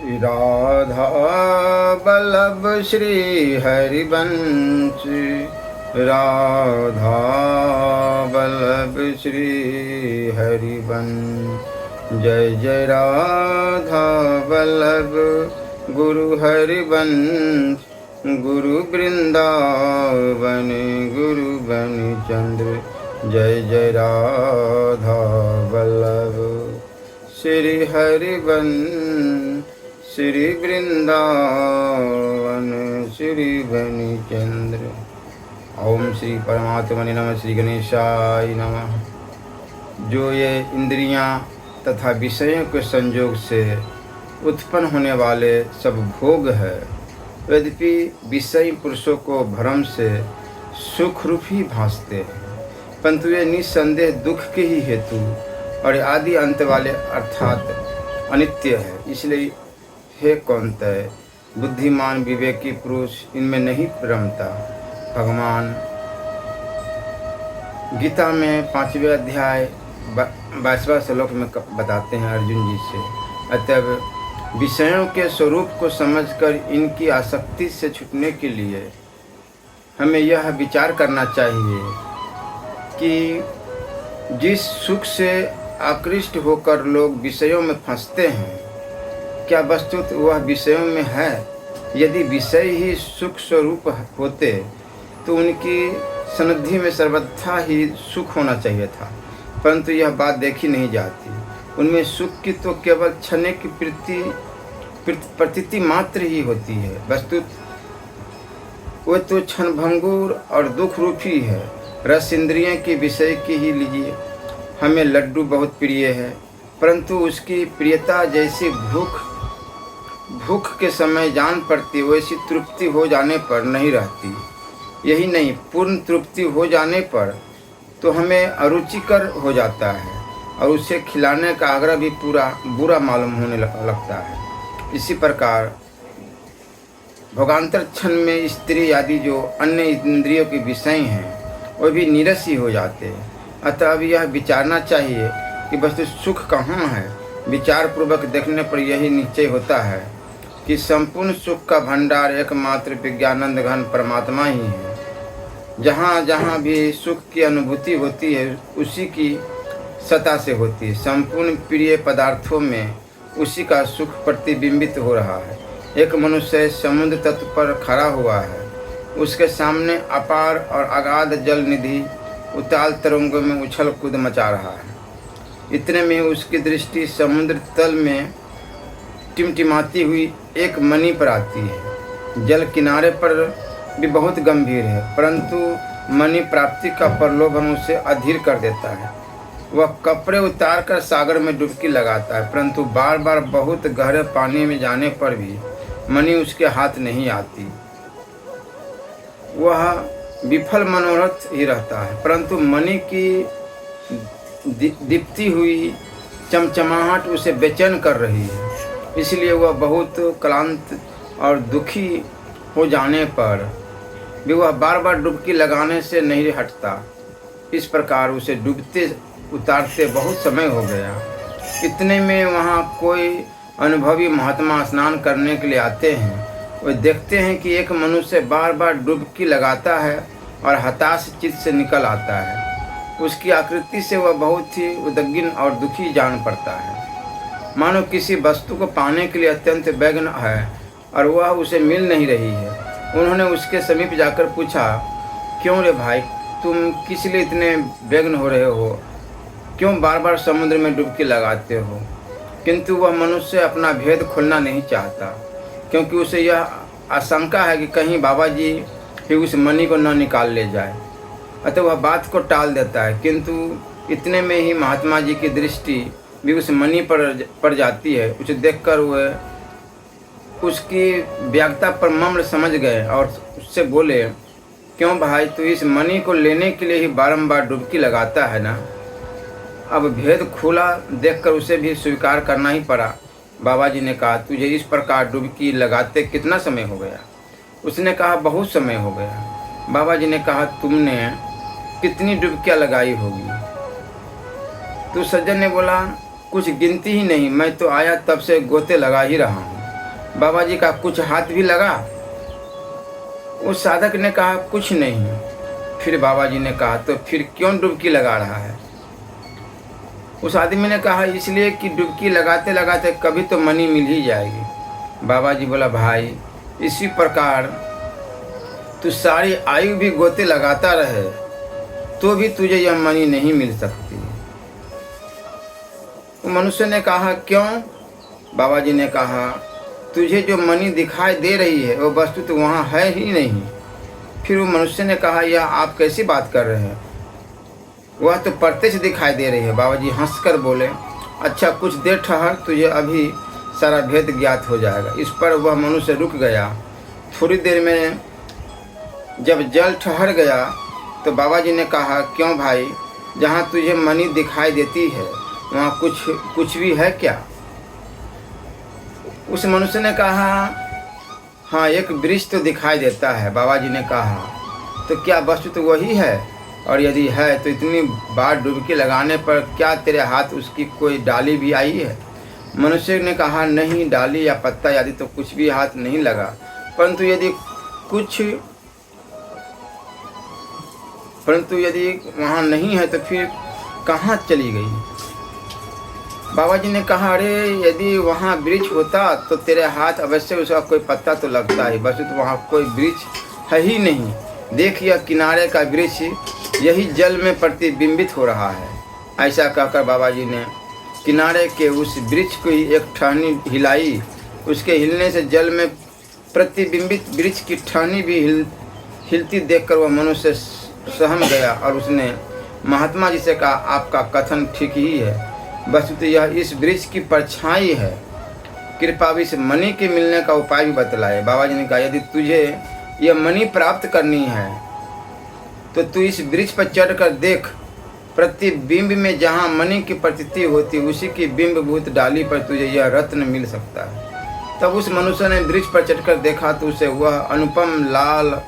राधा वल्लभ श्री हरिवंश, राधा वल्लभ श्री हरिवंश। जय जय राधा वल्लभ गुरु हरिवंश, गुरु वृंदावन गुरु बनीचंद्र। जय जय राधा वल्लभ श्री हरिवंश, श्री वृंदावन श्री बनीचंद्र। ओम श्री परमात्मने नमः। श्री गणेशाय नमः। जो ये इंद्रियां तथा विषयों के संयोग से उत्पन्न होने वाले सब भोग है, यद्यपि विषयी पुरुषों को भ्रम से सुख रूप ही भासते हैं, परंतु ये निस्संदेह दुख के ही हेतु और आदि अंत वाले अर्थात अनित्य है। इसलिए हे कौन्तेय, बुद्धिमान विवेकी पुरुष इनमें नहीं रमता। भगवान गीता में 5वें अध्याय 22वां श्लोक में बताते हैं अर्जुन जी से, अतएव विषयों के स्वरूप को समझकर इनकी आसक्ति से छूटने के लिए हमें यह विचार करना चाहिए कि जिस सुख से आकृष्ट होकर लोग विषयों में फंसते हैं, क्या वस्तुतः वह विषयों में है? यदि विषय ही सुख स्वरूप होते तो उनकी सन्निधि में सर्वथा ही सुख होना चाहिए था, परंतु यह बात देखी नहीं जाती। उनमें सुख की तो केवल क्षणिक की प्रतीति मात्र ही होती है। वस्तुतः वह तो क्षणभंगुर और दुख रूप ही है। रस इंद्रियों के विषय की ही लीजिए। हमें लड्डू बहुत प्रिय है, परंतु उसकी प्रियता जैसी भूख के समय जान पड़ती, वैसी तृप्ति हो जाने पर नहीं रहती। यही नहीं, पूर्ण तृप्ति हो जाने पर तो हमें अरुचिकर हो जाता है और उसे खिलाने का आग्रह भी बुरा मालूम होने लगता है। इसी प्रकार भोगांतर क्षण में स्त्री आदि जो अन्य इंद्रियों के विषय हैं, वे भी नीरस ही हो जाते हैं। अतः अब यह विचारना चाहिए कि वस्तु सुख कहाँ है। विचार पूर्वक देखने पर यही निश्चय होता है कि संपूर्ण सुख का भंडार एकमात्र विज्ञानंद घन परमात्मा ही है। जहाँ जहाँ भी सुख की अनुभूति होती है, उसी की सत्ता से होती है। संपूर्ण प्रिय पदार्थों में उसी का सुख प्रतिबिंबित हो रहा है। एक मनुष्य समुद्र तट पर खड़ा हुआ है, उसके सामने अपार और अगाध जल निधि उताल तरंगों में उछल कूद मचा रहा है। इतने में उसकी दृष्टि समुद्र तल में टिमटिमाती हुई एक मणि पर आती है। जल किनारे पर भी बहुत गंभीर है, परंतु मणि प्राप्ति का प्रलोभन उसे अधीर कर देता है। वह कपड़े उतारकर सागर में डुबकी लगाता है, परंतु बार बार बहुत गहरे पानी में जाने पर भी मणि उसके हाथ नहीं आती। वह विफल मनोरथ ही रहता है, परंतु मणि की दीप्ति हुई चमचमाहट उसे बेचैन कर रही है। इसलिए वह बहुत क्लांत और दुखी हो जाने पर भी वह बार बार डुबकी लगाने से नहीं हटता। इस प्रकार उसे डूबते उतारते बहुत समय हो गया। इतने में वहाँ कोई अनुभवी महात्मा स्नान करने के लिए आते हैं। वे देखते हैं कि एक मनुष्य बार बार डुबकी लगाता है और हताश चित्त से निकल आता है। उसकी आकृति से वह बहुत ही उद्विग्न और दुखी जान पड़ता है, मानो किसी वस्तु को पाने के लिए अत्यंत व्यग्र है और वह उसे मिल नहीं रही है। उन्होंने उसके समीप जाकर पूछा, क्यों रे भाई, तुम किस लिए इतने व्यग्र हो रहे हो? क्यों बार बार समुद्र में डुबकी लगाते हो? किंतु वह मनुष्य अपना भेद खोलना नहीं चाहता, क्योंकि उसे यह आशंका है कि कहीं बाबा जी ही उस मणि को न निकाल ले जाए। अतः वह बात को टाल देता है। किंतु इतने में ही महात्मा जी की दृष्टि भी उस मणि पर पड़ जाती है। उसे देखकर वह उसकी व्याख्या पर मम्र समझ गए और उससे बोले, क्यों भाई, तू इस मणि को लेने के लिए ही बारंबार डुबकी लगाता है ना? अब भेद खुला देखकर उसे भी स्वीकार करना ही पड़ा। बाबा जी ने कहा, तुझे इस प्रकार डुबकी लगाते कितना समय हो गया? उसने कहा, बहुत समय हो गया। बाबा जी ने कहा, तुमने कितनी डुबकियाँ लगाई होगी? तो सज्जन ने बोला, कुछ गिनती ही नहीं, मैं तो आया तब से गोते लगा ही रहा हूँ। बाबा जी का कुछ हाथ भी लगा? उस साधक ने कहा कुछ नहीं। फिर बाबा जी ने कहा तो फिर क्यों डुबकी लगा रहा है? उस आदमी ने कहा इसलिए कि डुबकी लगाते लगाते कभी तो मनी मिल ही जाएगी। बाबा जी बोला भाई इसी प्रकार तू सारी आयु भी गोते लगाता रहे तो भी तुझे यह मनी नहीं मिल सकती। मनुष्य ने कहा क्यों? बाबा जी ने कहा तुझे जो मनी दिखाई दे रही है वो वस्तु तो वहाँ है ही नहीं। फिर वो मनुष्य ने कहा यह आप कैसी बात कर रहे हैं, वह तो प्रत्यक्ष दिखाई दे रही है। बाबा जी हंसकर बोले अच्छा कुछ देर ठहर, तुझे अभी सारा भेद ज्ञात हो जाएगा। इस पर वह मनुष्य रुक गया। थोड़ी देर में जब जल ठहर गया तो बाबा जी ने कहा क्यों भाई, जहाँ तुझे मनी दिखाई देती है वहाँ कुछ भी है क्या? उस मनुष्य ने कहा हाँ एक वृक्ष तो दिखाई देता है। बाबा जी ने कहा तो क्या वस्तु तो वही है, और यदि है तो इतनी बार डुबकी लगाने पर क्या तेरे हाथ उसकी कोई डाली भी आई है? मनुष्य ने कहा नहीं, डाली या पत्ता आदि तो कुछ भी हाथ नहीं लगा, परंतु यदि वहाँ नहीं है तो फिर कहाँ चली गई? बाबा जी ने कहा अरे यदि वहाँ वृक्ष होता तो तेरे हाथ अवश्य उसका कोई पत्ता तो लगता है, बस तो वहाँ कोई वृक्ष है ही नहीं। देख यह किनारे का वृक्ष यही जल में प्रतिबिंबित हो रहा है। ऐसा कहकर बाबा जी ने किनारे के उस वृक्ष को एक टहनी हिलाई। उसके हिलने से जल में प्रतिबिंबित वृक्ष की टहनी भी हिलती देखकर वह मनुष्य सहम गया और उसने महात्मा जी से कहा आपका कथन ठीक ही है, वस्तु तो यह इस वृक्ष की परछाई है, कृपा इस मणि के मिलने का उपाय भी बतलाए। बाबा जी ने कहा यदि तुझे यह मणि प्राप्त करनी है तो तू इस वृक्ष पर चढ़कर देख, प्रतिबिंब में जहाँ मणि की प्रतीति होती उसी की बिंबभूत डाली पर तुझे यह रत्न मिल सकता है। तब उस मनुष्य ने वृक्ष पर चढ़कर देखा तो उसे वह अनुपम लाल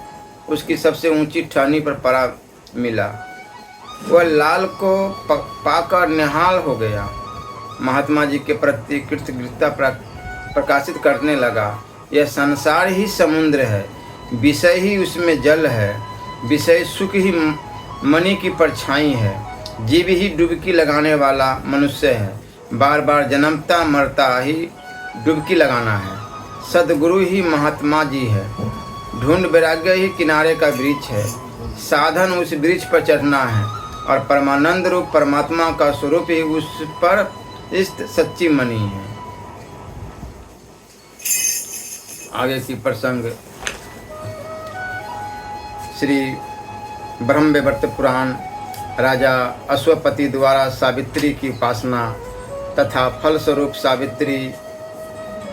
उसकी सबसे ऊंची टहनी पर पड़ा मिला। वह लाल को पाकर निहाल हो गया। महात्मा जी के प्रति कृतज्ञता प्रकाशित करने लगा। यह संसार ही समुद्र है, विषय ही उसमें जल है, विषय सुख ही मणि की परछाई है, जीव ही डुबकी लगाने वाला मनुष्य है, बार बार जन्मता मरता ही डुबकी लगाना है, सदगुरु ही महात्मा जी है, ढूंढ वैराग्य ही किनारे का वृक्ष है, साधन उस वृक्ष पर चढ़ना है और परमानंद रूप परमात्मा का स्वरूप ही उस पर स्थित सच्ची मणि है। आगे की प्रसंग श्री ब्रह्मवैवर्त पुराण। राजा अश्वपति द्वारा सावित्री की उपासना तथा फलस्वरूप सावित्री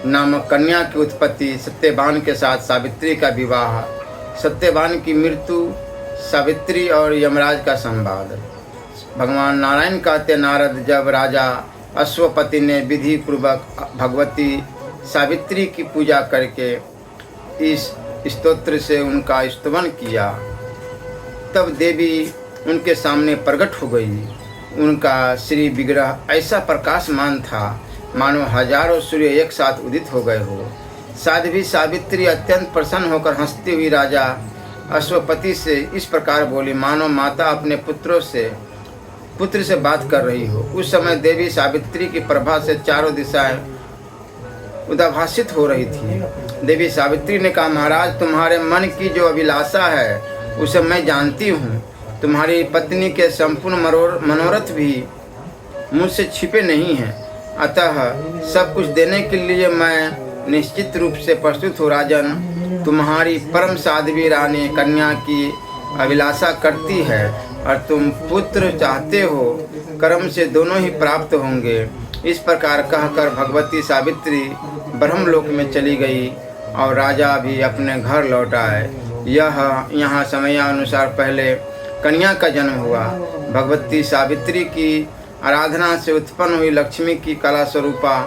नामक कन्या की उत्पत्ति, सत्यवान के साथ सावित्री का विवाह, सत्यवान की मृत्यु, सावित्री और यमराज का संवाद। भगवान नारायण कहते नारद जब राजा अश्वपति ने विधि पूर्वक भगवती सावित्री की पूजा करके इस स्तोत्र से उनका स्तवन किया तब देवी उनके सामने प्रकट हो गई। उनका श्री विग्रह ऐसा प्रकाशमान था मानो हजारों सूर्य एक साथ उदित हो गए हो। साध्वी सावित्री अत्यंत प्रसन्न होकर हंसती हुई राजा अश्वपति से इस प्रकार बोली मानो माता अपने पुत्र से बात कर रही हो। उस समय देवी सावित्री की प्रभा से चारों दिशाएं उद्भासित हो रही थी। देवी सावित्री ने कहा महाराज तुम्हारे मन की जो अभिलाषा है उसे मैं जानती हूँ। तुम्हारी पत्नी के संपूर्ण मनोरथ भी मुझसे छिपे नहीं हैं, अतः सब कुछ देने के लिए मैं निश्चित रूप से प्रस्तुत हूँ। राजन तुम्हारी परम साध्वी रानी कन्या की अभिलाषा करती है और तुम पुत्र चाहते हो, कर्म से दोनों ही प्राप्त होंगे। इस प्रकार कहकर भगवती सावित्री ब्रह्मलोक में चली गई और राजा भी अपने घर लौट आए। यहाँ समयानुसार पहले कन्या का जन्म हुआ। भगवती सावित्री की आराधना से उत्पन्न हुई लक्ष्मी की कला स्वरूपा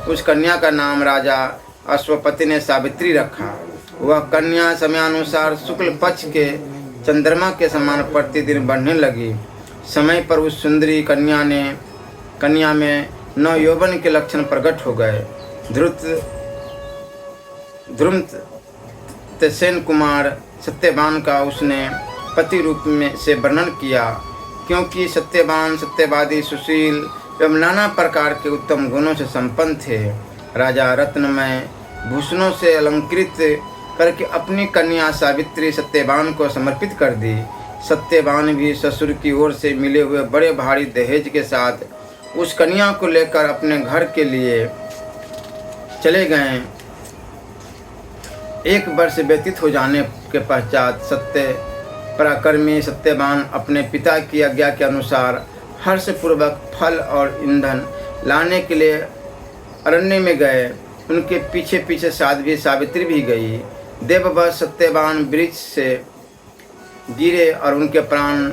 उस कन्या का नाम राजा अश्वपति ने सावित्री रखा। वह कन्या समयानुसार शुक्ल पक्ष के चंद्रमा के समान प्रतिदिन बढ़ने लगी। समय पर उस सुंदरी कन्या में नव यौवन के लक्षण प्रकट हो गए। ध्रुमसेन कुमार सत्यवान का उसने पति रूप में से वर्णन किया, क्योंकि सत्यवान सत्यवादी, सुशील एवं नाना प्रकार के उत्तम गुणों से संपन्न थे। राजा रत्नमय भूषणों से अलंकृत करके अपनी कन्या सावित्री सत्यवान को समर्पित कर दी। सत्यवान भी ससुर की ओर से मिले हुए बड़े भारी दहेज के साथ उस कन्या को लेकर अपने घर के लिए चले गए। 1 वर्ष व्यतीत हो जाने के पश्चात पराक्रमी सत्यवान अपने पिता की आज्ञा के अनुसार हर्षपूर्वक फल और ईंधन लाने के लिए अरण्य में गए। उनके पीछे पीछे साध्वी सावित्री भी गई। देववश सत्यवान वृक्ष से गिरे और उनके प्राण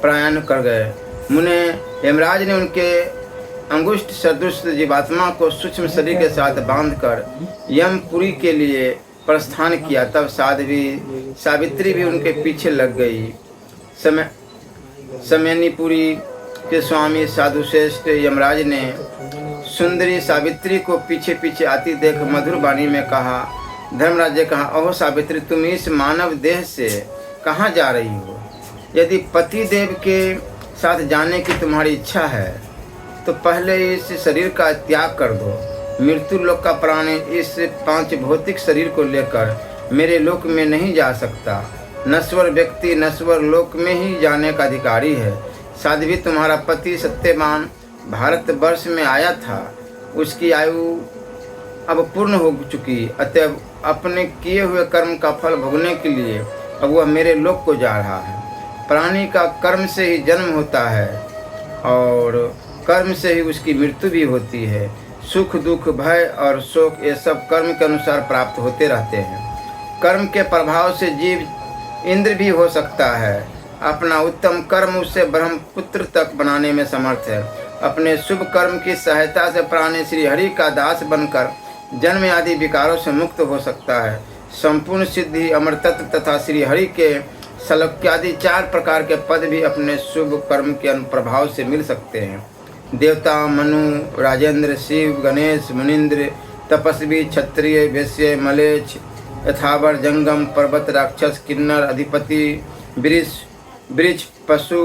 प्रयाण कर गए। मुने यमराज ने उनके अंगुष्ठ सदृश जीवात्मा को सूक्ष्म शरीर के साथ बांधकर यमपुरी के लिए प्रस्थान किया। तब साध्वी सावित्री भी उनके पीछे लग गई। समयनीपुरी के स्वामी साधुश्रेष्ठ यमराज ने सुंदरी सावित्री को पीछे पीछे आती देख मधुर वाणी में कहा। धर्मराज ने कहा, ओह सावित्री, तुम इस मानव देह से कहाँ जा रही हो? यदि पति देव के साथ जाने की तुम्हारी इच्छा है तो पहले इस शरीर का त्याग कर दो। मृत्यु लोक का प्राणी इस 5 भौतिक शरीर को लेकर मेरे लोक में नहीं जा सकता। नश्वर व्यक्ति नश्वर लोक में ही जाने का अधिकारी है। साध्वी, तुम्हारा पति सत्यवान भारतवर्ष में आया था। उसकी आयु अब पूर्ण हो चुकी, अतः अपने किए हुए कर्म का फल भोगने के लिए अब वह मेरे लोक को जा रहा है। प्राणी का कर्म से ही जन्म होता है और कर्म से ही उसकी मृत्यु भी होती है। सुख दुख भय और शोक ये सब कर्म के अनुसार प्राप्त होते रहते हैं। कर्म के प्रभाव से जीव इंद्र भी हो सकता है। अपना उत्तम कर्म उसे ब्रह्मपुत्र तक बनाने में समर्थ है। अपने शुभ कर्म की सहायता से प्राणी श्री हरि का दास बनकर जन्म आदि विकारों से मुक्त हो सकता है। संपूर्ण सिद्धि, अमरतत्व तथा श्री हरि के सलक्यादि 4 प्रकार के पद भी अपने शुभ कर्म के प्रभाव से मिल सकते हैं। देवता, मनु, राजेंद्र, शिव, गणेश, मुनिंद्र, तपस्वी, क्षत्रिय, वैश्य, मलेच्छ, यथावर, जंगम, पर्वत, राक्षस, किन्नर, अधिपति, वृक्ष, पशु,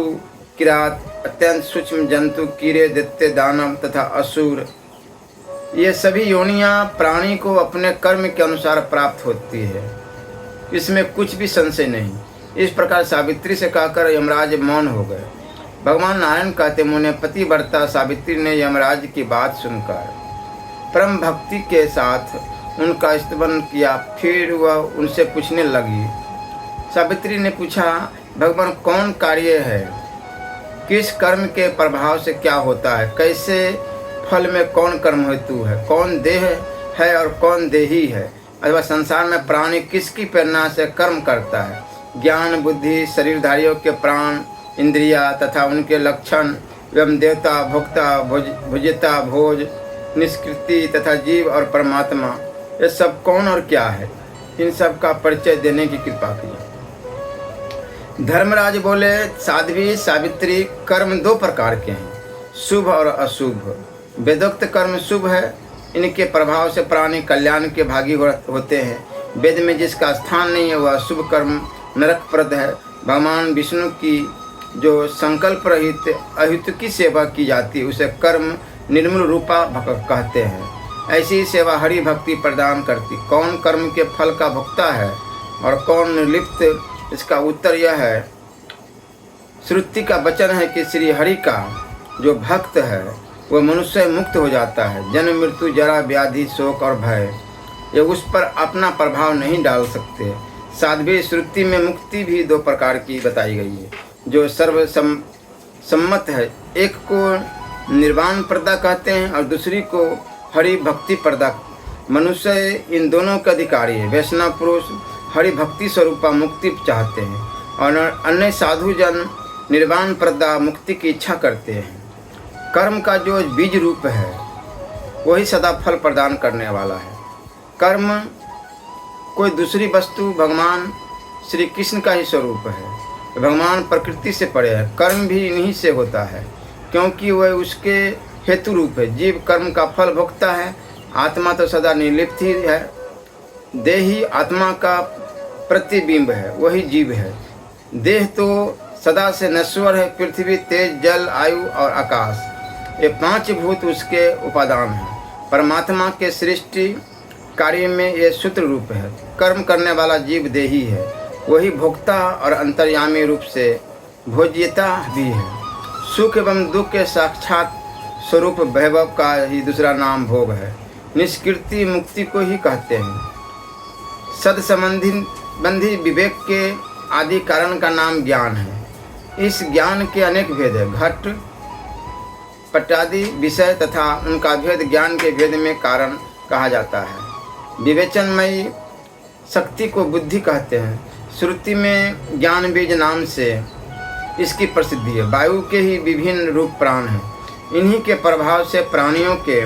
किरात, अत्यंत सूक्ष्म जंतु, कीड़े, दैत्य, दानव तथा असुर, ये सभी योनियां प्राणी को अपने कर्म के अनुसार प्राप्त होती है। इसमें कुछ भी संशय नहीं। इस प्रकार सावित्री से कहकर यमराज मौन हो गए। भगवान नारायण कहते, मुने पतिव्रता सावित्री ने यमराज की बात सुनकर परम भक्ति के साथ उनका स्तवन किया। फिर वह उनसे पूछने लगी। सावित्री ने पूछा, भगवान कौन कार्य है? किस कर्म के प्रभाव से क्या होता है? कैसे फल में कौन कर्म हेतु है? कौन देह है और कौन देही है? अथवा संसार में प्राणी किसकी प्रेरणा से कर्म करता है? ज्ञान, बुद्धि, शरीरधारियों के प्राण, इंद्रिया तथा उनके लक्षण एवं देवता, भोक्ता, भुजिता, भोज, निष्कृति तथा जीव और परमात्मा, ये सब कौन और क्या है? इन सब का परिचय देने की कृपा की। धर्मराज बोले, साध्वी सावित्री, कर्म 2 प्रकार के हैं, शुभ और अशुभ। वेदोक्त कर्म शुभ है। इनके प्रभाव से प्राणी कल्याण के भागी होते हैं। वेद में जिसका स्थान नहीं है वह शुभ कर्म नरकप्रद है। भगवान विष्णु की जो संकल्प रहित अहित की सेवा की जाती है उसे कर्म निर्मल रूपा कहते हैं। ऐसी सेवा हरि भक्ति प्रदान करती। कौन कर्म के फल का भोक्ता है और कौन निर्लिप्त, इसका उत्तर यह है। श्रुति का वचन है कि श्री हरि का जो भक्त है वह मनुष्य मुक्त हो जाता है। जन्म, मृत्यु, जरा, व्याधि, शोक और भय ये उस पर अपना प्रभाव नहीं डाल सकते। साध्वी श्रुति में मुक्ति भी 2 प्रकार की बताई गई है जो सर्वसम्मत है। एक को निर्वाण प्रदा कहते हैं और दूसरी को हरि भक्ति प्रदा। मनुष्य इन दोनों के अधिकारी है। वैष्णव पुरुष हरि भक्ति स्वरूपा मुक्ति चाहते हैं और अन्य साधु जन निर्वाण प्रदा मुक्ति की इच्छा करते हैं। कर्म का जो बीज रूप है वही सदा फल प्रदान करने वाला है। कर्म कोई दूसरी वस्तु भगवान श्री कृष्ण का ही स्वरूप है। भगवान प्रकृति से परे है। कर्म भी इन्हीं से होता है क्योंकि वह उसके हेतु रूप है। जीव कर्म का फल भोगता है। आत्मा तो सदा निर्लिप्त ही है। देही आत्मा का प्रतिबिंब है, वही जीव है। देह तो सदा से नश्वर है। पृथ्वी, तेज, जल, आयु और आकाश, ये 5 भूत उसके उपादान हैं। परमात्मा के सृष्टि कार्य में ये सूत्र रूप है। कर्म करने वाला जीव देही है, वही भोक्ता और अंतर्यामी रूप से भोज्यता भी है। सुख एवं दुख के साक्षात स्वरूप वैभव का ही दूसरा नाम भोग है। निष्कृति मुक्ति को ही कहते हैं। सद संबंधी विवेक के आदि कारण का नाम ज्ञान है। इस ज्ञान के अनेक भेद है। घट पटादि विषय तथा उनका भेद ज्ञान के भेद में कारण कहा जाता है। विवेचनमयी शक्ति को बुद्धि कहते हैं। श्रुति में ज्ञान बीज नाम से इसकी प्रसिद्धि है। वायु के ही विभिन्न रूप प्राण हैं। इन्हीं के प्रभाव से प्राणियों के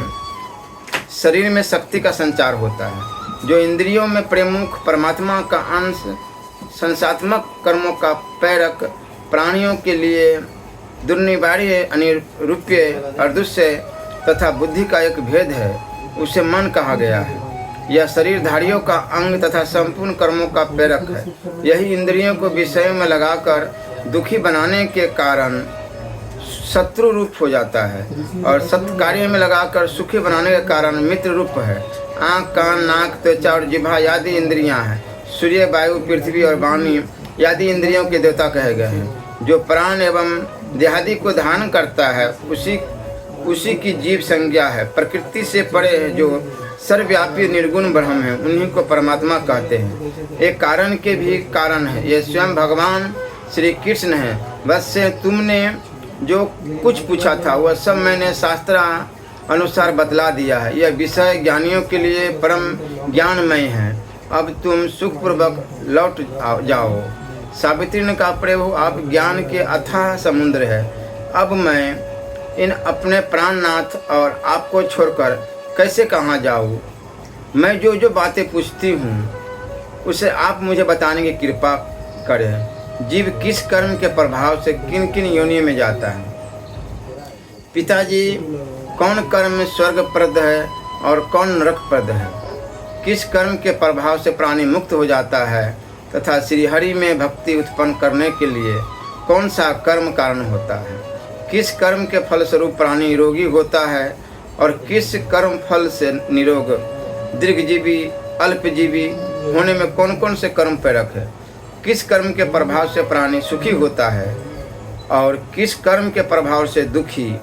शरीर में शक्ति का संचार होता है। जो इंद्रियों में प्रमुख परमात्मा का अंश संसात्मक कर्मों का प्रेरक प्राणियों के लिए दुर्निवार्य अनिरूप्य और दुष्य तथा बुद्धि का एक भेद है, उसे मन कहा गया है। यह शरीरधारियों का अंग तथा संपूर्ण कर्मों का प्रेरक है। यही इंद्रियों को विषयों में लगाकर दुखी बनाने के कारण शत्रु रूप हो जाता है और सत्कार्य में लगाकर सुखी बनाने के कारण मित्र रूप है। आँख, कान, नाक, त्वचा और जिह्वा आदि इंद्रियां हैं। सूर्य, वायु, पृथ्वी और वाणी आदि इंद्रियों के देवता कहे गए हैं। जो प्राण एवं देहादि को धारण करता है उसी की जीव संज्ञा है। प्रकृति से परे है जो सर्वव्यापी निर्गुण ब्रह्म है, उन्हीं को परमात्मा कहते हैं। एक कारण के भी कारण है, ये स्वयं भगवान श्री कृष्ण है। बस से तुमने जो कुछ पूछा था वह सब मैंने शास्त्र अनुसार बतला दिया है। यह विषय ज्ञानियों के लिए परम ज्ञानमय है। अब तुम सुखपूर्वक लौट जाओ। सावित्री ने कहा, प्रभु आप ज्ञान के अथाह समुद्र है। अब मैं इन अपने प्राणनाथ और आपको छोड़कर कैसे कहाँ जाऊँ? मैं जो जो बातें पूछती हूँ उसे आप मुझे बताने की कृपा करें। जीव किस कर्म के प्रभाव से किन किन योनियों में जाता है? पिताजी, कौन कर्म स्वर्गप्रद है और कौन नरकप्रद है? किस कर्म के प्रभाव से प्राणी मुक्त हो जाता है तथा श्रीहरि में भक्ति उत्पन्न करने के लिए कौन सा कर्म कारण होता है? किस कर्म के फलस्वरूप प्राणी निरोगी होता है और किस कर्म फल से निरोग, दीर्घजीवी, अल्पजीवी होने में कौन कौन से कर्म प्रेरक है? किस कर्म के प्रभाव से प्राणी सुखी होता है और किस कर्म के प्रभाव से दुखी?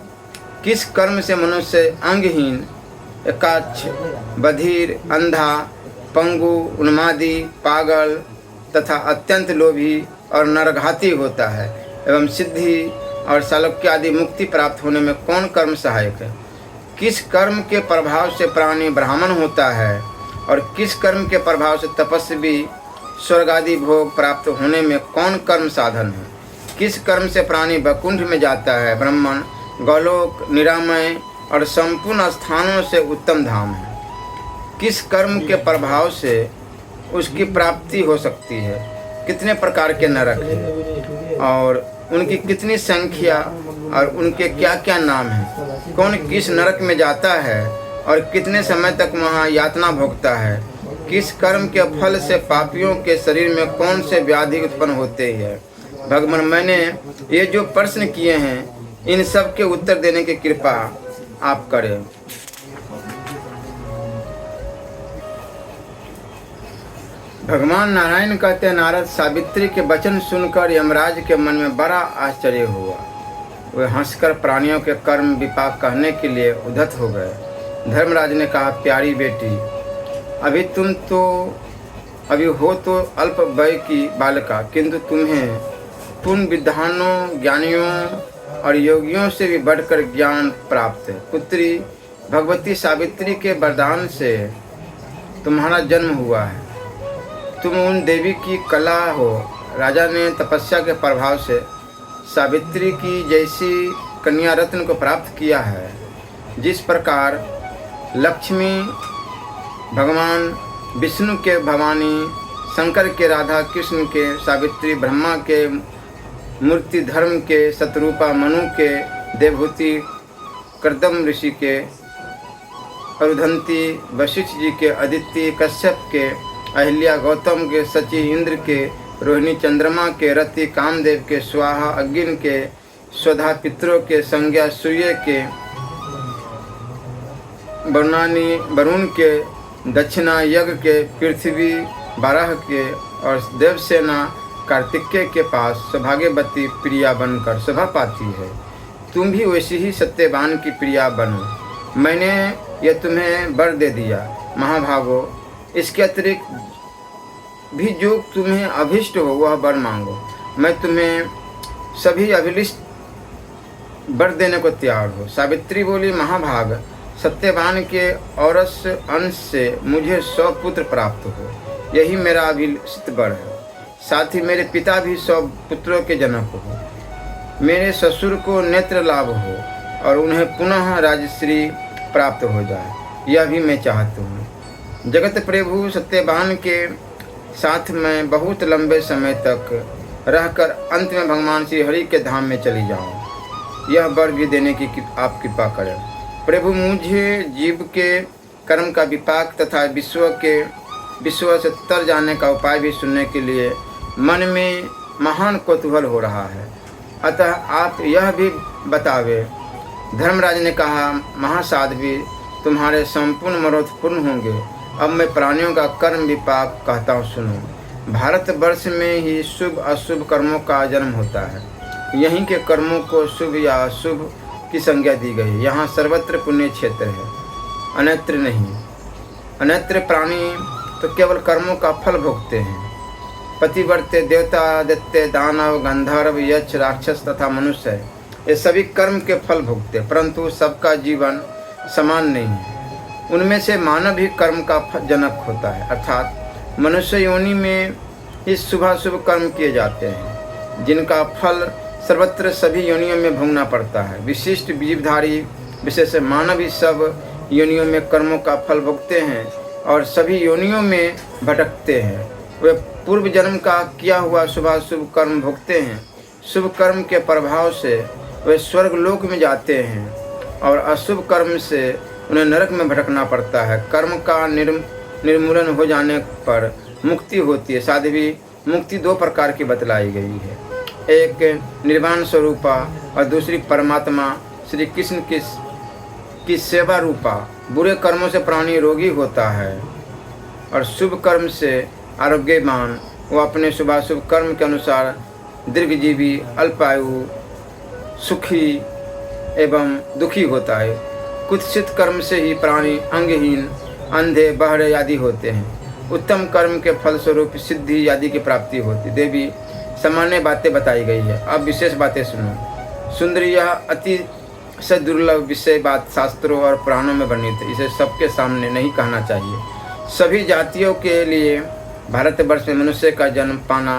किस कर्म से मनुष्य अंगहीन, एकाक्ष, बधिर, अंधा, पंगु, उन्मादी, पागल तथा अत्यंत लोभी और नरघाती होता है? एवं सिद्धि और सालोक्य आदि मुक्ति प्राप्त होने में कौन कर्म सहायक है? किस कर्म के प्रभाव से प्राणी ब्राह्मण होता है और किस कर्म के प्रभाव से तपस्वी स्वर्ग आदि भोग प्राप्त होने में कौन कर्म साधन है? किस कर्म से प्राणी वैकुंठ में जाता है? ब्रह्मन, गौलोक, निरामय और संपूर्ण स्थानों से उत्तम धाम है। किस कर्म के प्रभाव से उसकी प्राप्ति हो सकती है? कितने प्रकार के नरक हैं और उनकी कितनी संख्या और उनके क्या क्या नाम हैं? कौन किस नरक में जाता है और कितने समय तक वहाँ यातना भोगता है? किस कर्म के फल से पापियों के शरीर में कौन से व्याधि उत्पन्न होते हैं? भगवान, मैंने ये जो प्रश्न किए हैं इन सब के उत्तर देने की कृपा आप करें। भगवान नारायण कहते हैं, नारद, सावित्री के वचन सुनकर यमराज के मन में बड़ा आश्चर्य हुआ। वे हंसकर प्राणियों के कर्म विपाक कहने के लिए उद्धत हो गए। धर्मराज ने कहा, प्यारी बेटी, अभी हो तो अल्प वय की बालिका, किंतु तुम्हें पूर्ण विद्वानों, ज्ञानियों और योगियों से भी बढ़कर ज्ञान प्राप्त है। पुत्री, भगवती सावित्री के वरदान से तुम्हारा जन्म हुआ है। तुम उन देवी की कला हो। राजा ने तपस्या के प्रभाव से सावित्री की जैसी कन्या रत्न को प्राप्त किया है। जिस प्रकार लक्ष्मी भगवान विष्णु के भवानी, शंकर के राधा, कृष्ण के सावित्री, ब्रह्मा के मूर्ति, धर्म के शत्रुपा, मनु के देवहूति, कर्दम ऋषि के अरुधंती, वशिष्ठ जी के अदिति, कश्यप के अहिल्या गौतम के, शची इंद्र के, रोहिणी चंद्रमा के, रति कामदेव के, स्वाहा अग्नि के, स्वधा पितरों के, संज्ञा सूर्य के, वरुणानी वरुण के, दक्षिणा यज्ञ के, पृथ्वी बारह के और देवसेना कार्तिकेय के पास सौभाग्यवती प्रिया बनकर शोभा पाती है। तुम भी वैसी ही सत्यवान की प्रिया बनो। मैंने यह तुम्हें वर दे दिया महाभागो। इसके अतिरिक्त भी जो तुम्हें अभिष्ट हो वह वर मांगो। मैं तुम्हें सभी अभिष्ट वर देने को तैयार हो। सावित्री बोली, महाभाग, सत्यवान के औरस अंश से मुझे 100 पुत्र प्राप्त हो, यही मेरा अभिष्ट वर है। साथ ही मेरे पिता भी 100 पुत्रों के जनक हो। मेरे ससुर को नेत्र लाभ हो और उन्हें पुनः राजश्री प्राप्त हो जाए, यह भी मैं चाहता हूँ। जगत प्रभु सत्यवान के साथ मैं बहुत लंबे समय तक रहकर अंत में भगवान श्री हरि के धाम में चली जाऊँ, यह वर भी देने की आप कृपा करें। प्रभु, मुझे जीव के कर्म का विपाक तथा विश्व से तर जाने का उपाय भी सुनने के लिए मन में महान कौतूहल हो रहा है, अतः आप यह भी बतावे। धर्मराज ने कहा, महासाध्वी, तुम्हारे संपूर्ण मनोरथ पूर्ण होंगे। अब मैं प्राणियों का कर्म विपाक कहता हूँ, सुनो। भारतवर्ष में ही शुभ अशुभ कर्मों का जन्म होता है। यहीं के कर्मों को शुभ या अशुभ की संज्ञा दी गई। यहाँ सर्वत्र पुण्य क्षेत्र है, अन्यत्र नहीं। अन्यत्र प्राणी तो केवल कर्मों का फल भोगते हैं। पतिव्रते, देवता, दैत्य, दानव, गंधर्व, यक्ष, राक्षस तथा मनुष्य है, ये सभी कर्म के फल भोगते, परंतु सबका जीवन समान नहीं है। उनमें से मानव ही कर्म का जनक होता है, अर्थात मनुष्य योनि में ही शुभाशुभ कर्म किए जाते हैं, जिनका फल सर्वत्र सभी योनियों में भोगना पड़ता है। विशिष्ट जीवधारी विशेष मानव ही सब योनियों में कर्मों का फल भोगते हैं और सभी योनियों में भटकते हैं। वे पूर्व जन्म का किया हुआ शुभाशुभ कर्म भोगते हैं। शुभ कर्म के प्रभाव से वे स्वर्ग लोक में जाते हैं और अशुभ कर्म से उन्हें नरक में भटकना पड़ता है। कर्म का निर्मूलन हो जाने पर मुक्ति होती है। साध्वी, मुक्ति 2 प्रकार की बतलाई गई है, एक निर्वाण स्वरूपा और दूसरी परमात्मा श्री कृष्ण की सेवा रूपा। बुरे कर्मों से प्राणी रोगी होता है और शुभ कर्म से आरोग्यवान। वो अपने शुभाशुभ कर्म के अनुसार दीर्घजीवी, अल्पायु, सुखी एवं दुखी होता है। कुत्सित कर्म से ही प्राणी अंगहीन, अंधे, बहरे आदि होते हैं। उत्तम कर्म के फलस्वरूप सिद्धि आदि की प्राप्ति होती। देवी, सामान्य बातें बताई गई है, अब विशेष बातें सुनो। सुंदरी, यह अति से दुर्लभ विषय बात शास्त्रों और पुराणों में वर्णित है, इसे सबके सामने नहीं कहना चाहिए। सभी जातियों के लिए भारतवर्ष में मनुष्य का जन्म पाना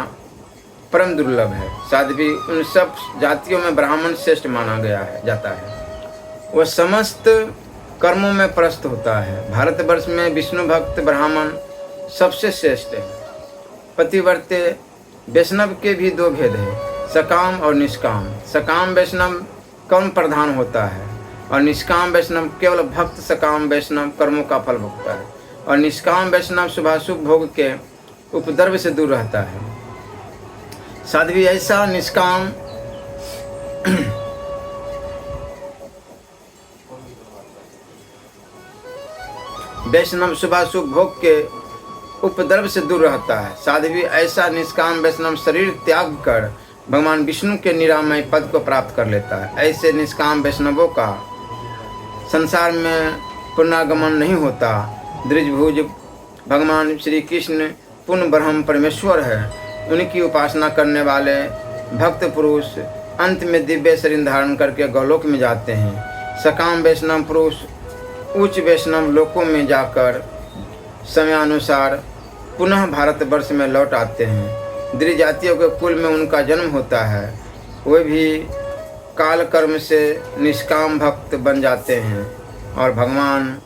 परम दुर्लभ है। साध्वी, उन सब जातियों में ब्राह्मण श्रेष्ठ माना जाता है। वह समस्त कर्मों में प्रस्त होता है। भारतवर्ष में विष्णु भक्त ब्राह्मण सबसे श्रेष्ठ है। पतिव्रते वैष्णव के भी 2 भेद है, सकाम और निष्काम। सकाम वैष्णव कर्म प्रधान होता है और निष्काम वैष्णव केवल भक्त सकाम वैष्णव कर्मों का फल भोगता है और निष्काम वैष्णव शुभाशुभ भोग के उपद्रव से दूर रहता है। साध्वी, ऐसा निष्काम वैष्णव शुभाशुभ भोग के उपद्रव से दूर रहता है। साध्वी, ऐसा निष्काम वैष्णव शरीर त्याग कर भगवान विष्णु के निरामय पद को प्राप्त कर लेता है। ऐसे निष्काम वैष्णवों का संसार में पुनरागमन नहीं होता। द्विभुज भगवान श्री कृष्ण पूर्ण ब्रह्म परमेश्वर है। उनकी उपासना करने वाले भक्त पुरुष अंत में दिव्य शरीर धारण करके गौलोक में जाते हैं। सकाम वैष्णव पुरुष उच्च वैष्णव लोकों में जाकर समयानुसार पुनः भारतवर्ष में लौट आते हैं। द्विजातियों के कुल में उनका जन्म होता है। वे भी काल कर्म से निष्काम भक्त बन जाते हैं और भगवान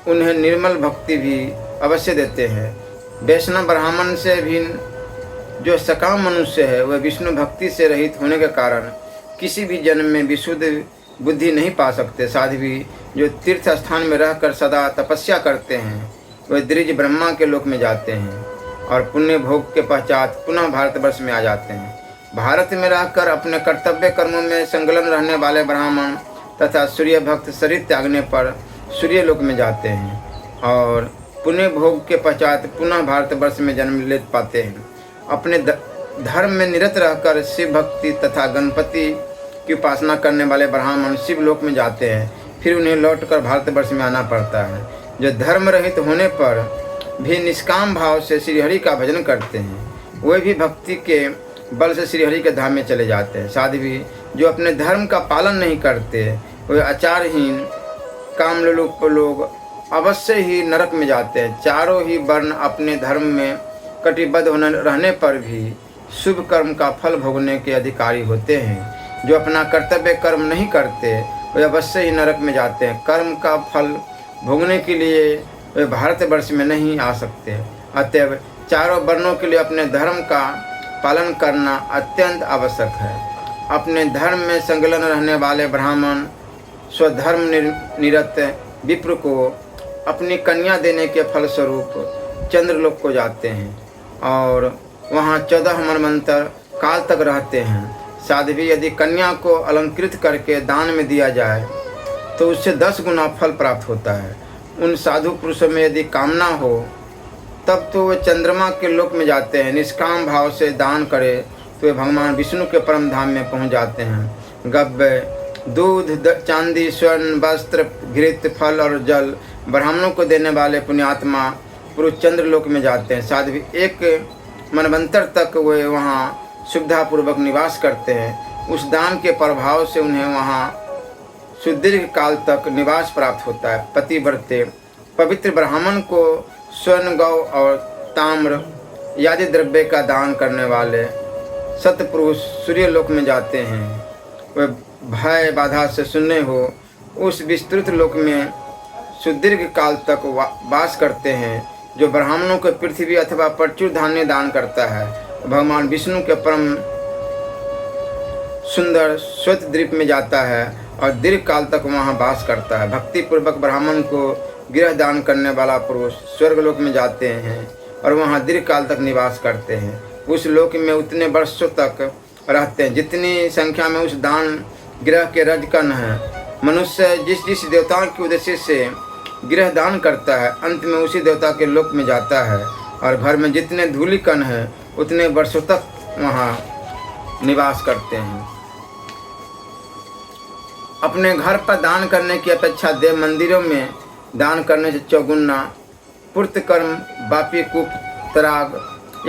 उन्हें निर्मल भक्ति भी अवश्य देते हैं। वैष्णव ब्राह्मण से भिन्न जो सकाम मनुष्य है वह विष्णु भक्ति से रहित होने के कारण किसी भी जन्म में विशुद्ध बुद्धि नहीं पा सकते। साध्वी, जो तीर्थ स्थान में रहकर सदा तपस्या करते हैं वे द्विज ब्रह्मा के लोक में जाते हैं और पुण्य भोग के पश्चात पुनः भारतवर्ष में आ जाते हैं। भारत में रहकर अपने कर्तव्य कर्मों में संलग्न रहने वाले ब्राह्मण तथा सूर्य भक्त शरीर त्यागने पर सूर्य लोक में जाते हैं और पुण्य भोग के पश्चात पुनः भारतवर्ष में जन्म ले पाते हैं। अपने धर्म में निरत रहकर शिव भक्ति तथा गणपति की उपासना करने वाले ब्राह्मण शिव लोक में जाते हैं, फिर उन्हें लौटकर भारतवर्ष में आना पड़ता है। जो धर्म रहित होने पर भी निष्काम भाव से श्रीहरि का भजन करते हैं, वे भी भक्ति के बल से श्रीहरि के धाम में चले जाते हैं। साध्वी जो अपने धर्म का पालन नहीं करते, वे आचारहीन कामलोलुप लोग अवश्य ही नरक में जाते हैं। चारों ही वर्ण अपने धर्म में कटिबद्ध होने रहने पर भी शुभ कर्म का फल भोगने के अधिकारी होते हैं। जो अपना कर्तव्य कर्म नहीं करते, वे अवश्य ही नरक में जाते हैं। कर्म का फल भोगने के लिए वे भारतवर्ष में नहीं आ सकते। अतएव चारों वर्णों के लिए अपने धर्म का पालन करना अत्यंत आवश्यक है। अपने धर्म में संलग्न रहने वाले ब्राह्मण स्वधर्म निरत विप्र को अपनी कन्या देने के फलस्वरूप चंद्रलोक को जाते हैं और वहाँ 14 मनवंतर काल तक रहते हैं। साध्वी यदि कन्या को अलंकृत करके दान में दिया जाए तो उससे 10 गुना फल प्राप्त होता है। उन साधु पुरुषों में यदि कामना हो तब तो वे चंद्रमा के लोक में जाते हैं। निष्काम भाव से दान करे तो वे भगवान विष्णु के परम धाम में पहुंच जाते हैं। गव्य दूध चांदी स्वर्ण वस्त्र घृत फल और जल ब्राह्मणों को देने वाले पुण्यात्मा पुरुष चंद्रलोक में जाते हैं। साध्वी 1 मनवंतर तक वे वहाँ सुविधापूर्वक निवास करते हैं। उस दान के प्रभाव से उन्हें वहाँ सुदीर्घ काल तक निवास प्राप्त होता है। पतिव्रते पवित्र ब्राह्मण को स्वर्ण गौ और ताम्र आदि द्रव्य का दान करने वाले सतपुरुष सूर्यलोक में जाते हैं। वे भय बाधा से शून्य हो उस विस्तृत लोक में सुदीर्घ काल तक वास करते हैं। जो ब्राह्मणों को पृथ्वी अथवा प्रचुर धान्य दान करता है, भगवान विष्णु के परम सुंदर श्वेत द्वीप में जाता है और दीर्घ काल तक वहाँ वास करता है। भक्ति पूर्वक ब्राह्मण को गृह दान करने वाला पुरुष स्वर्गलोक में जाते हैं और वहाँ दीर्घ काल तक निवास करते हैं। उस लोक में उतने वर्षों तक रहते हैं जितनी संख्या में उस दान गृह के रजकण हैं। मनुष्य जिस जिस देवताओं के उद्देश्य से गृह दान करता है, अंत में उसी देवता के लोक में जाता है और घर में जितने धूलिकण हैं उतने वर्षों तक वहाँ निवास करते हैं। अपने घर पर दान करने की अपेक्षा देव मंदिरों में दान करने से 4 गुना, पूर्त कर्म बापी कूप तराग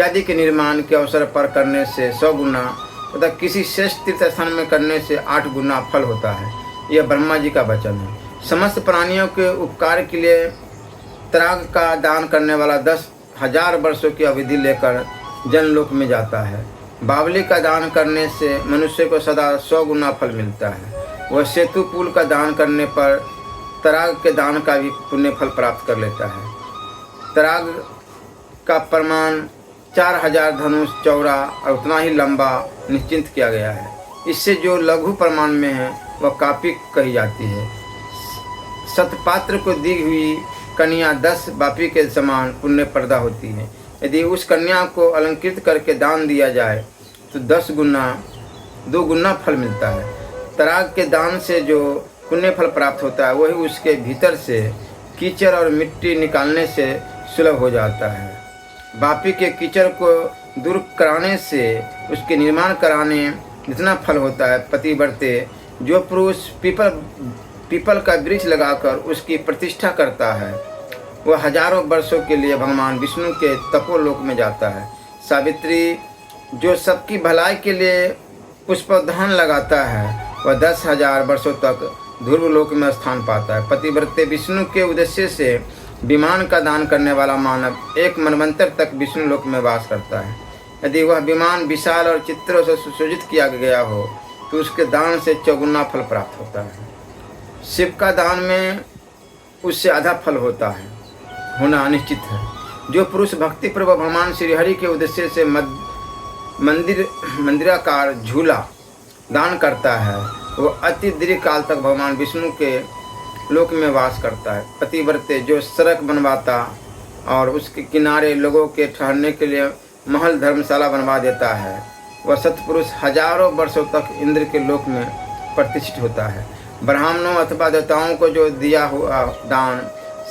आदि के निर्माण के अवसर पर करने से 100 गुना तथा किसी श्रेष्ठ तीर्थ स्थान में करने से 8 गुना फल होता है। यह ब्रह्मा जी का वचन है। समस्त प्राणियों के उपकार के लिए तराग का दान करने वाला 10,000 वर्षों की अवधि लेकर जनलोक में जाता है। बावली का दान करने से मनुष्य को सदा 100 गुना फल मिलता है। वह सेतु पुल का दान करने पर तराग के दान का भी पुण्य फल प्राप्त कर लेता है। तराग का प्रमाण 4000 धनुष चौड़ा और उतना ही लंबा निश्चित किया गया है। इससे जो लघु प्रमाण में है वह कापी कही जाती है। सतपात्र को दी हुई कन्या 10 बापी के समान पुण्य प्रदा होती है। यदि उस कन्या को अलंकृत करके दान दिया जाए तो 10 गुना 2 गुना फल मिलता है। तराग के दान से जो पुण्य फल प्राप्त होता है वही उसके भीतर से कीचड़ और मिट्टी निकालने से सुलभ हो जाता है। बापी के कीचड़ को दूर कराने से उसके निर्माण कराने जितना फल होता है। पतिव्रते जो पुरुष पीपल का वृक्ष लगाकर उसकी प्रतिष्ठा करता है वह हजारों वर्षों के लिए भगवान विष्णु के तपोलोक में जाता है। सावित्री जो सबकी भलाई के लिए पुष्पदान लगाता है वह 10,000 वर्षों तक ध्रुवलोक में स्थान पाता है। पतिव्रते विष्णु के उद्देश्य से विमान का दान करने वाला मानव 1 मनवंतर तक विष्णु लोक में वास करता है। यदि वह विमान विशाल और चित्रों से सुसज्जित किया गया हो तो उसके दान से 4 गुना फल प्राप्त होता है। शिव का दान में उससे आधा फल होता है होना निश्चित है। जो पुरुष भक्ति पूर्वक भगवान श्रीहरि के उद्देश्य से मंदिराकार झूला दान करता है वह अति दीर्घ काल तक भगवान विष्णु के लोक में वास करता है। पतिव्रते जो सड़क बनवाता और उसके किनारे लोगों के ठहरने के लिए महल धर्मशाला बनवा देता है। वह सत्पुरुष हजारों वर्षों तक इंद्र के लोक में प्रतिष्ठित होता है। ब्राह्मणों अथवा देवताओं को जो दिया हुआ दान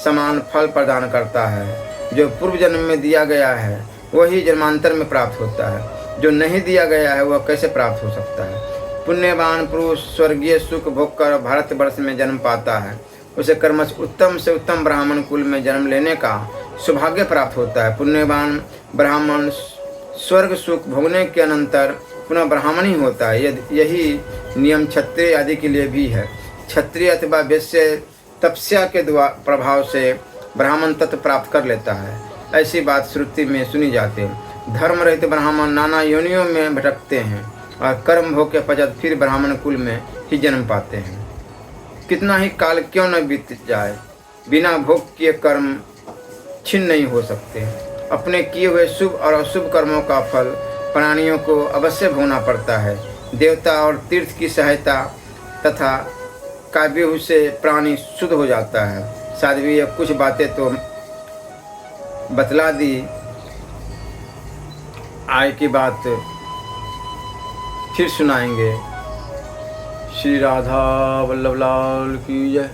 समान फल प्रदान करता है। जो पूर्व जन्म में दिया गया है वही जन्मांतर में प्राप्त होता है। जो नहीं दिया गया है वह कैसे प्राप्त हो सकता है। पुण्यवान पुरुष स्वर्गीय सुख भोग कर भारतवर्ष में जन्म पाता है। उसे कर्मश उत्तम से उत्तम ब्राह्मण कुल में जन्म लेने का सौभाग्य प्राप्त होता है। पुण्यवान ब्राह्मण स्वर्ग सुख भोगने के अनंतर पुनः ब्राह्मण ही होता है। यही नियम क्षत्रिय आदि के लिए भी है। क्षत्रिय अथवा वैश्य तपस्या के प्रभाव से ब्राह्मण तत्व प्राप्त कर लेता है। ऐसी बात श्रुति में सुनी जाती है। धर्म रहित ब्राह्मण नाना योनियों में भटकते हैं और कर्म भोग के पश्चात फिर ब्राह्मण कुल में ही जन्म पाते हैं। कितना ही काल क्यों न बीत जाए, बिना भोग किए कर्म छिन्न नहीं हो सकते। अपने किए हुए शुभ और अशुभ कर्मों का फल प्राणियों को अवश्य भोगना पड़ता है। देवता और तीर्थ की सहायता तथा काव्य से प्राणी शुद्ध हो जाता है। साध्वी ये कुछ बातें तो बतला दी, आय की बात फिर सुनाएंगे। श्री राधा वल्लभ लाल की जय।